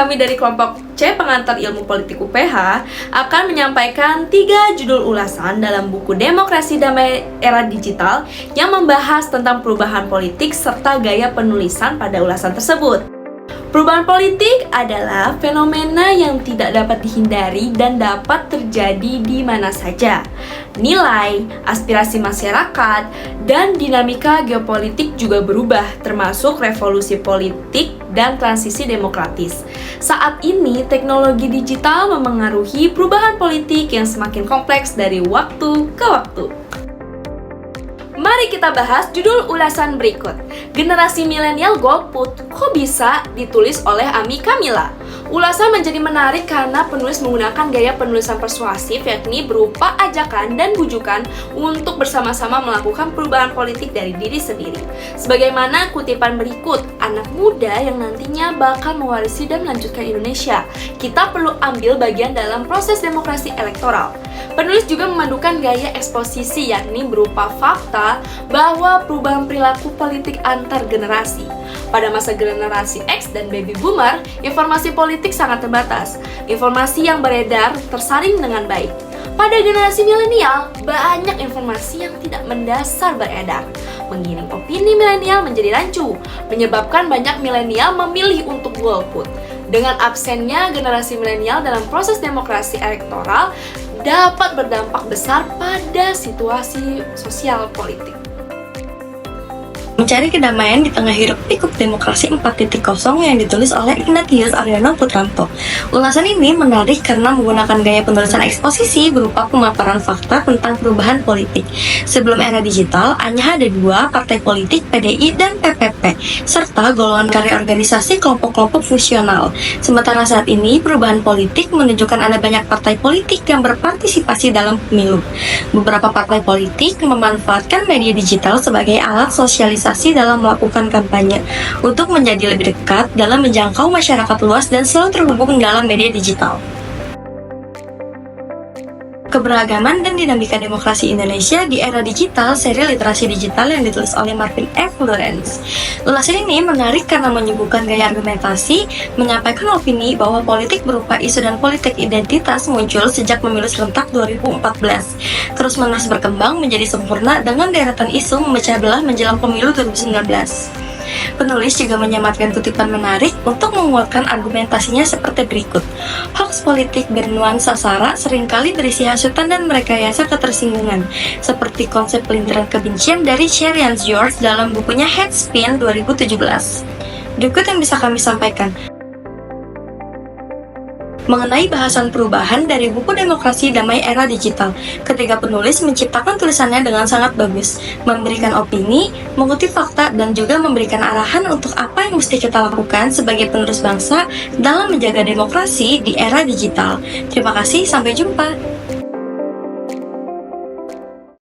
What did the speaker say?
kami dari kelompok C Pengantar Ilmu Politik UPH akan menyampaikan 3 judul ulasan dalam buku Demokrasi Damai Era Digital yang membahas tentang perubahan politik serta gaya penulisan pada ulasan tersebut. Perubahan politik adalah fenomena yang tidak dapat dihindari dan dapat terjadi di mana saja. Nilai, aspirasi masyarakat, dan dinamika geopolitik juga berubah, termasuk revolusi politik dan transisi demokratis. Saat ini, teknologi digital memengaruhi perubahan politik yang semakin kompleks dari waktu ke waktu. Mari kita bahas judul ulasan berikut. Generasi milenial golput, kok bisa ditulis oleh Ami Kamila? Ulasan menjadi menarik karena penulis menggunakan gaya penulisan persuasif, yakni berupa ajakan dan bujukan untuk bersama-sama melakukan perubahan politik dari diri sendiri. Sebagaimana kutipan berikut, anak muda yang nantinya bakal mewarisi dan melanjutkan Indonesia. Kita perlu ambil bagian dalam proses demokrasi elektoral. Penulis juga memadukan gaya eksposisi, yakni berupa fakta bahwa perubahan perilaku politik antar generasi. Pada masa generasi X dan Baby Boomer, informasi politik sangat terbatas. Informasi yang beredar tersaring dengan baik. Pada generasi milenial, banyak informasi yang tidak mendasar beredar. Mengiring opini milenial menjadi rancu, menyebabkan banyak milenial memilih untuk golput. Dengan absennya generasi milenial dalam proses demokrasi elektoral, dapat berdampak besar pada situasi sosial politik. Mencari kedamaian di tengah hiruk-pikuk demokrasi 4.0 yang ditulis oleh Ignatius Ariano Putranto. Ulasan ini menarik karena menggunakan gaya penulisan eksposisi berupa pemaparan fakta tentang perubahan politik. Sebelum era digital, hanya ada 2 partai politik, PDI dan PPP, serta golongan karya organisasi kelompok-kelompok fungsional. Sementara saat ini, perubahan politik menunjukkan ada banyak partai politik yang berpartisipasi dalam pemilu. Beberapa partai politik memanfaatkan media digital sebagai alat sosialisasi dalam melakukan kampanye untuk menjadi lebih dekat dalam menjangkau masyarakat luas dan selalu terhubung dalam media digital. Keberagaman dan dinamika demokrasi Indonesia di era digital, seri literasi digital yang ditulis oleh Marvin F. Lawrence. Ulasan ini menarik karena menyuguhkan gaya argumentasi, menyampaikan opini bahwa politik berupa isu dan politik identitas muncul sejak pemilu serentak 2014. Terus-menerus berkembang menjadi sempurna dengan deretan isu memecah belah menjelang pemilu 2019. Penulis juga menyematkan kutipan menarik untuk menguatkan argumentasinya seperti berikut. Hoax politik bernuansa sara seringkali berisi hasutan dan merekayasa ketersinggungan, seperti konsep pelintiran kebencian dari Sherian George dalam bukunya Headspin 2017. Berikut yang bisa kami sampaikan mengenai bahasan perubahan dari buku Demokrasi Damai Era Digital. Ketiga penulis menciptakan tulisannya dengan sangat bagus, memberikan opini, mengutip fakta, dan juga memberikan arahan untuk apa yang mesti kita lakukan sebagai penerus bangsa dalam menjaga demokrasi di era digital. Terima kasih, sampai jumpa.